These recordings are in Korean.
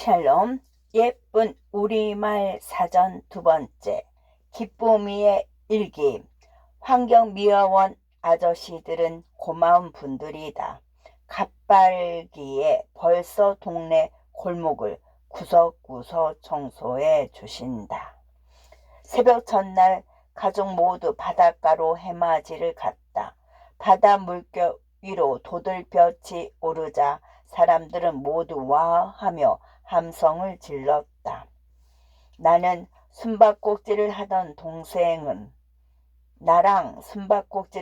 샬롬. 예쁜 우리말 사전 두 번째. 기쁨이의 일기. 환경미화원 아저씨들은 고마운 분들이다. 갑발기에 벌써 동네 골목을 구석구석 청소해 주신다. 새벽 전날 가족 모두 바닷가로 해맞이를 갔다. 바다 물결 위로 도들볕이 오르자 사람들은 모두 와 하며 함성을 질렀다. 나랑 숨바꼭질을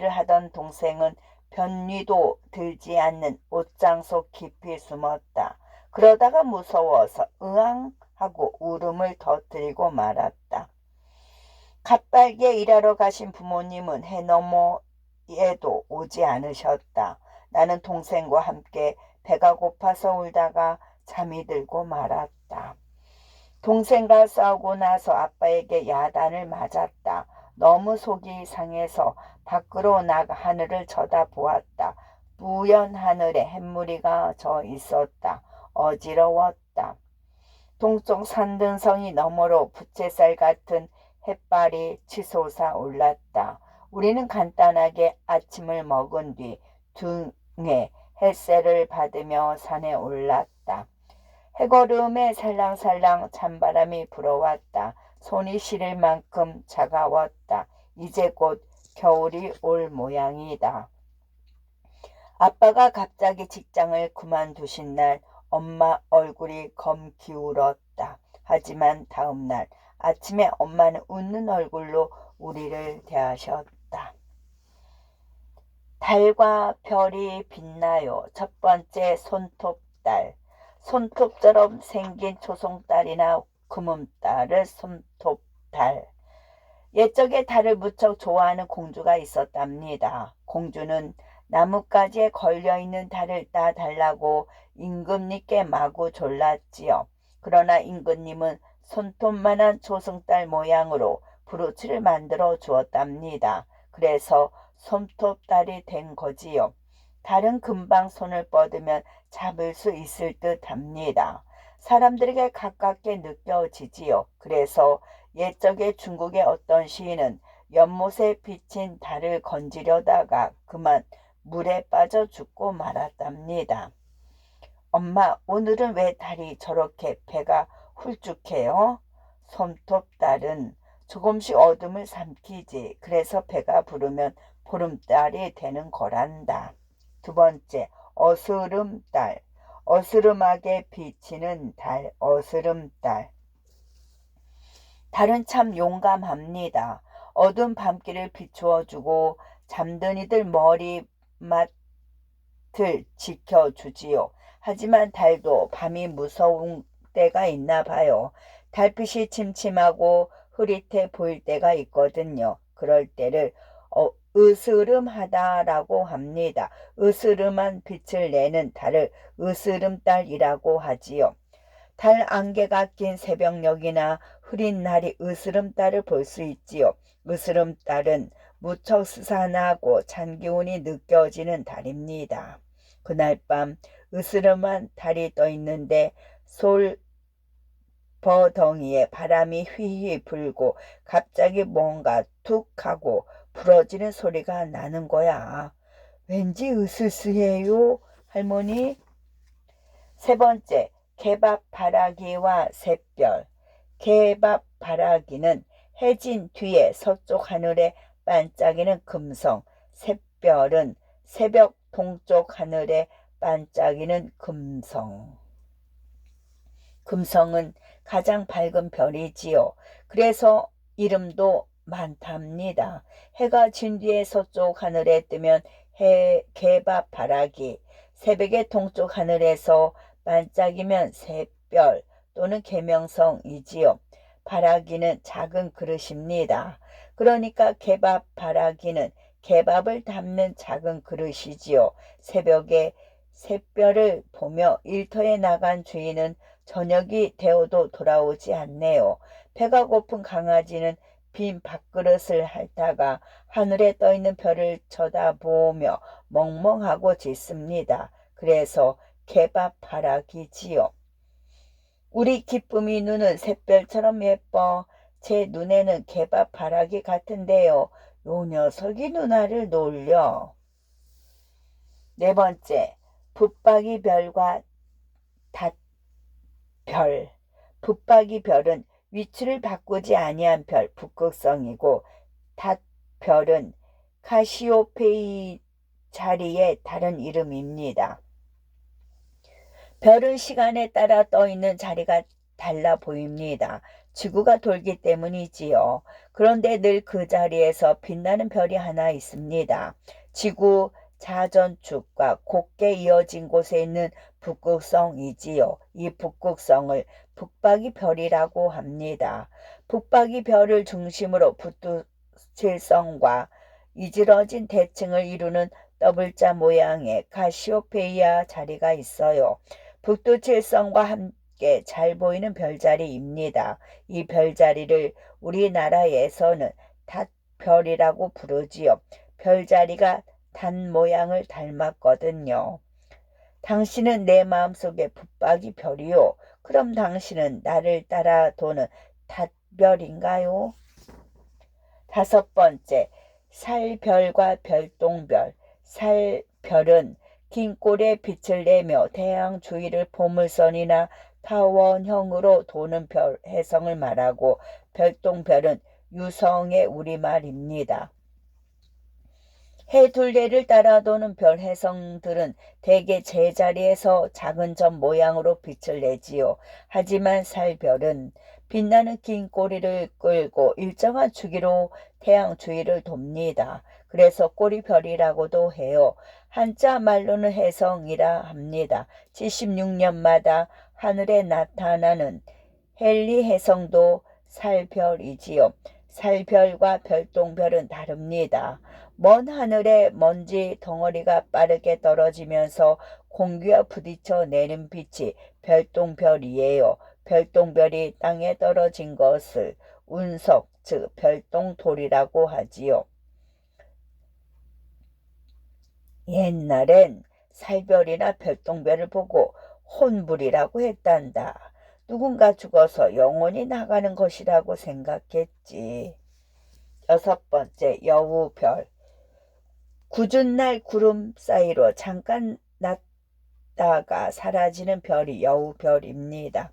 하던 동생은 변위도 들지 않는 옷장 속 깊이 숨었다. 그러다가 무서워서 으앙 하고 울음을 터뜨리고 말았다. 갑발기에 일하러 가신 부모님은 해 너머에도 오지 않으셨다. 나는 동생과 함께 배가 고파서 울다가 잠이 들고 말았다. 동생과 싸우고 나서 아빠에게 야단을 맞았다. 너무 속이 상해서 밖으로 나가 하늘을 쳐다보았다. 뿌연 하늘에 햇무리가 져 있었다. 어지러웠다. 동쪽 산등성이 너머로 부채살 같은 햇발이 치솟아 올랐다. 우리는 간단하게 아침을 먹은 뒤 등에 햇살을 받으며 산에 올랐다. 해거름에 살랑살랑 찬바람이 불어왔다. 손이 시릴 만큼 차가웠다. 이제 곧 겨울이 올 모양이다. 아빠가 갑자기 직장을 그만두신 날 엄마 얼굴이 검기울었다. 하지만 다음 날 아침에 엄마는 웃는 얼굴로 우리를 대하셨다. 달과 별이 빛나요. 첫 번째 손톱달. 손톱처럼 생긴 초송달이나 금음달을 손톱달. 옛적에 달을 무척 좋아하는 공주가 있었답니다. 공주는 나뭇가지에 걸려있는 달을 따달라고 임금님께 마구 졸랐지요. 그러나 임금님은 손톱만한 초승달 모양으로 브로치를 만들어 주었답니다. 그래서 손톱달이 된 거지요. 달은 금방 손을 뻗으면 잡을 수 있을 듯 합니다. 사람들에게 가깝게 느껴지지요. 그래서 옛적에 중국의 어떤 시인은 연못에 비친 달을 건지려다가 그만 물에 빠져 죽고 말았답니다. 엄마, 오늘은 왜 달이 저렇게 배가 훌쭉해요? 손톱달은 조금씩 어둠을 삼키지. 그래서 배가 부르면 보름달이 되는 거란다. 두 번째, 어스름달. 어스름하게 비치는 달, 어스름달. 달은 참 용감합니다. 어두운 밤길을 비추어주고 잠든 이들 머리맡을 지켜주지요. 하지만 달도 밤이 무서운 때가 있나 봐요. 달빛이 침침하고 흐릿해 보일 때가 있거든요. 그럴 때를 으스름하다라고 합니다. 으스름한 빛을 내는 달을 으스름달이라고 하지요. 달 안개가 낀 새벽녘이나 흐린 날이 으스름달을 볼 수 있지요. 으스름달은 무척 스산하고 찬 기운이 느껴지는 달입니다. 그날 밤 으스름한 달이 떠 있는데 솔버덩이에 바람이 휘휘 불고 갑자기 뭔가 툭 하고 부러지는 소리가 나는 거야. 왠지 으스스해요, 할머니. 세 번째, 개밥바라기와 샛별. 개밥바라기는 해진 뒤에 서쪽 하늘에 반짝이는 금성, 샛별은 새벽 동쪽 하늘에 반짝이는 금성. 금성은 가장 밝은 별이지요. 그래서 이름도 많답니다. 해가 진 뒤에 서쪽 하늘에 뜨면 개밥바라기, 새벽의 동쪽 하늘에서 반짝이면 샛별 또는 계명성이지요. 바라기는 작은 그릇입니다. 그러니까 개밥바라기는 개밥을 담는 작은 그릇이지요. 새벽에 샛별을 보며 일터에 나간 주인은 저녁이 되어도 돌아오지 않네요. 배가 고픈 강아지는 빈 밥그릇을 핥다가 하늘에 떠있는 별을 쳐다보며 멍멍하고 짖습니다. 그래서 개밥바라기지요. 우리 기쁨이 눈은 샛별처럼 예뻐. 제 눈에는 개밥바라기 같은데요. 요 녀석이 누나를 놀려. 네 번째, 붙박이 별과 닷별. 붙박이 별은 위치를 바꾸지 아니한 별, 북극성이고 닷별은 카시오페이 자리의 다른 이름입니다. 별은 시간에 따라 떠 있는 자리가 달라 보입니다. 지구가 돌기 때문이지요. 그런데 늘 그 자리에서 빛나는 별이 하나 있습니다. 지구 자전축과 곧게 이어진 곳에 있는 북극성이지요. 이 북극성을 북박이 별이라고 합니다. 북박이 별을 중심으로 북두칠성과 이질어진 대칭을 이루는 더블자 모양의 카시오페이아 자리가 있어요. 북두칠성과 함께 잘 보이는 별자리입니다. 이 별자리를 우리나라에서는 닷별이라고 부르지요. 별자리가 단 모양을 닮았거든요. 당신은 내 마음속에 붙박이 별이요. 그럼 당신은 나를 따라 도는 닷별인가요? 다섯 번째, 살별과 별똥별. 살별은 긴 꼴에 빛을 내며 태양 주위를 포물선이나 타원형으로 도는 별, 혜성을 말하고 별똥별은 유성의 우리말입니다. 해 둘레를 따라 도는 별 혜성들은 대개 제자리에서 작은 점 모양으로 빛을 내지요. 하지만 살별은 빛나는 긴 꼬리를 끌고 일정한 주기로 태양 주위를 돕니다. 그래서 꼬리별이라고도 해요. 한자 말로는 혜성이라 합니다. 76년마다 하늘에 나타나는 헨리 혜성도 살별이지요. 살별과 별똥별은 다릅니다. 먼 하늘에 먼지 덩어리가 빠르게 떨어지면서 공기와 부딪혀 내는 빛이 별똥별이에요. 별똥별이 땅에 떨어진 것을 운석, 즉 별똥돌이라고 하지요. 옛날엔 살별이나 별똥별을 보고 혼불이라고 했단다. 누군가 죽어서 영혼이 나가는 것이라고 생각했지. 여섯 번째, 여우별. 굳은 날 구름 사이로 잠깐 났다가 사라지는 별이 여우별입니다.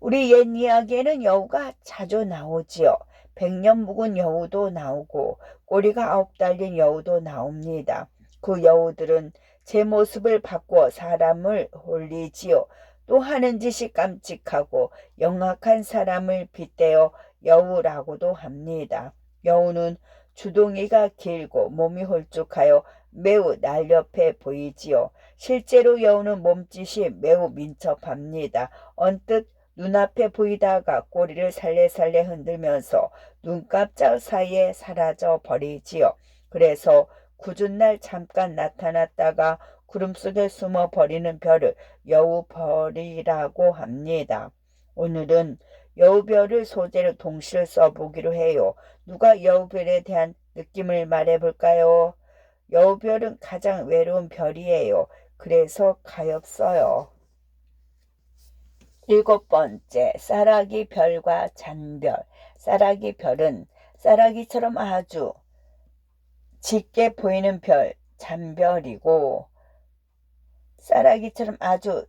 우리 옛 이야기에는 여우가 자주 나오지요. 100년 묵은 여우도 나오고 꼬리가 9 달린 여우도 나옵니다. 그 여우들은 제 모습을 바꾸어 사람을 홀리지요. 또 하는 짓이 깜찍하고 영악한 사람을 빗대어 여우라고도 합니다. 여우는 주둥이가 길고 몸이 홀쭉하여 매우 날렵해 보이지요. 실제로 여우는 몸짓이 매우 민첩합니다. 언뜻 눈앞에 보이다가 꼬리를 살레살레 흔들면서 눈깜짝 사이에 사라져 버리지요. 그래서 굳은 날 잠깐 나타났다가 구름 속에 숨어 버리는 별을 여우별이라고 합니다. 오늘은 여우별을 소재로 동시를 써보기로 해요. 누가 여우별에 대한 느낌을 말해볼까요? 여우별은 가장 외로운 별이에요. 그래서 가엾어요. 일곱 번째, 쌀아기 별과 잔별. 쌀아기 별은 쌀아기처럼 아주 짙게 보이는 별, 잔별이고 쌀아기처럼 아주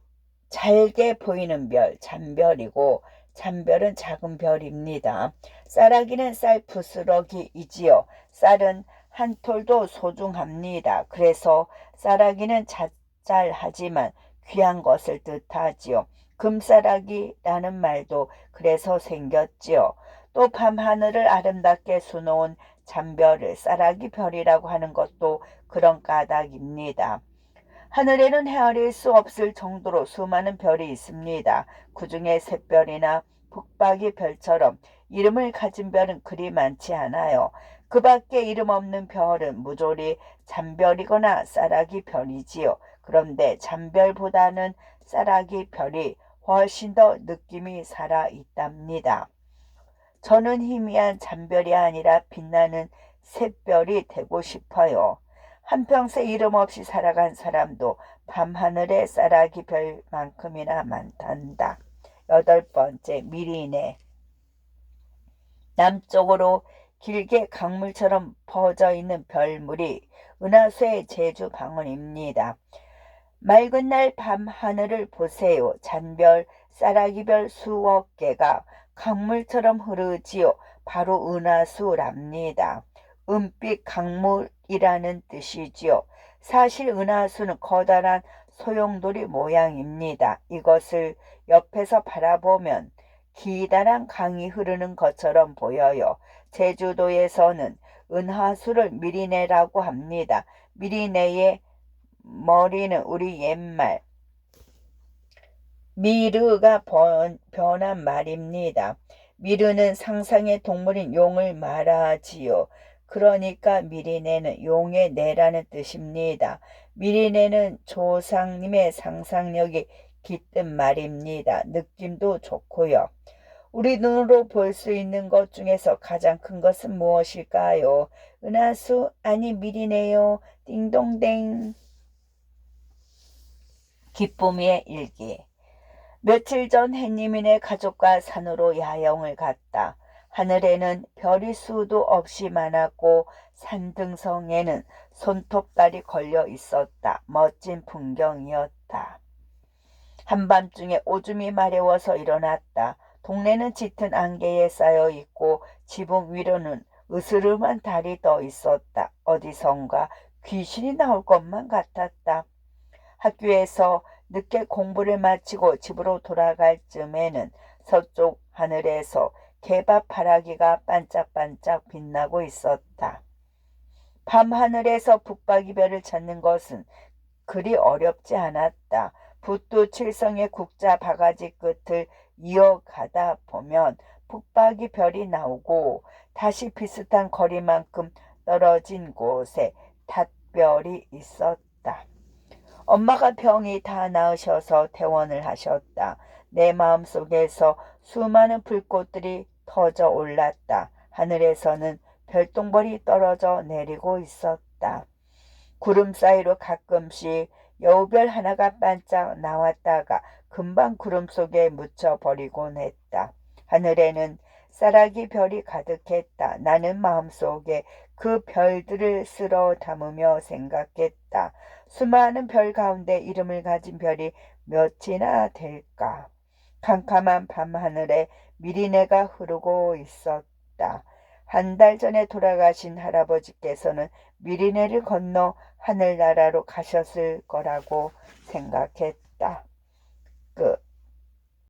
잘게 보이는 별, 잔별이고 잔별은 작은 별입니다. 쌀아기는 쌀 부스러기이지요. 쌀은 한 톨도 소중합니다. 그래서 쌀아기는 짭짤하지만 귀한 것을 뜻하지요. 금쌀아기라는 말도 그래서 생겼지요. 또 밤하늘을 아름답게 수놓은 잔별을 쌀아기 별이라고 하는 것도 그런 까닭입니다. 하늘에는 헤아릴 수 없을 정도로 수많은 별이 있습니다. 그 중에 샛별이나 북박이 별처럼 이름을 가진 별은 그리 많지 않아요. 그 밖에 이름 없는 별은 무조리 잔별이거나 쌀아기 별이지요. 그런데 잔별보다는 쌀아기 별이 훨씬 더 느낌이 살아 있답니다. 저는 희미한 잔별이 아니라 빛나는 샛별이 되고 싶어요. 한평생 이름 없이 살아간 사람도 밤하늘의 쌀아기 별만큼이나 많단다. 8번째 미리네. 남쪽으로 길게 강물처럼 퍼져 있는 별물이 은하수의 제주 방언입니다. 맑은 날 밤 하늘을 보세요. 잔별, 쌀아기별 수억 개가 강물처럼 흐르지요. 바로 은하수랍니다. 은빛 강물이라는 뜻이지요. 사실 은하수는 커다란 소용돌이 모양입니다. 이것을 옆에서 바라보면 기다란 강이 흐르는 것처럼 보여요. 제주도에서는 은하수를 미리네라고 합니다. 미리네의 머리는 우리 옛말 미르가 변한 말입니다. 미르는 상상의 동물인 용을 말하지요. 그러니까 미리네는 용의 내라는 뜻입니다. 미리네는 조상님의 상상력이 깃든 말입니다. 느낌도 좋고요. 우리 눈으로 볼 수 있는 것 중에서 가장 큰 것은 무엇일까요? 은하수 아니 미리네요. 띵동댕. 기쁨이의 일기. 며칠 전 햇님이네 가족과 산으로 야영을 갔다. 하늘에는 별이 수도 없이 많았고 산등성에는 손톱달이 걸려 있었다. 멋진 풍경이었다. 한밤중에 오줌이 마려워서 일어났다. 동네는 짙은 안개에 쌓여 있고 지붕 위로는 으스름한 달이 떠 있었다. 어디선가 귀신이 나올 것만 같았다. 학교에서 늦게 공부를 마치고 집으로 돌아갈 즈음에는 서쪽 하늘에서 개밥파라기가 반짝반짝 빛나고 있었다. 밤하늘에서 북박이별을 찾는 것은 그리 어렵지 않았다. 붓두칠성의 국자 바가지 끝을 이어가다 보면 북박이별이 나오고 다시 비슷한 거리만큼 떨어진 곳에 닷별이 있었다. 엄마가 병이 다 나으셔서 퇴원을 하셨다. 내 마음속에서 수많은 불꽃들이 터져 올랐다. 하늘에서는 별똥벌이 떨어져 내리고 있었다. 구름 사이로 가끔씩 여우별 하나가 반짝 나왔다가 금방 구름 속에 묻혀버리곤 했다. 하늘에는 쌀아기 별이 가득했다. 나는 마음속에 그 별들을 쓸어 담으며 생각했다. 수많은 별 가운데 이름을 가진 별이 몇이나 될까? 캄캄한 밤하늘에 미리네가 흐르고 있었다. 한 달 전에 돌아가신 할아버지께서는 미리네를 건너 하늘나라로 가셨을 거라고 생각했다. 끝.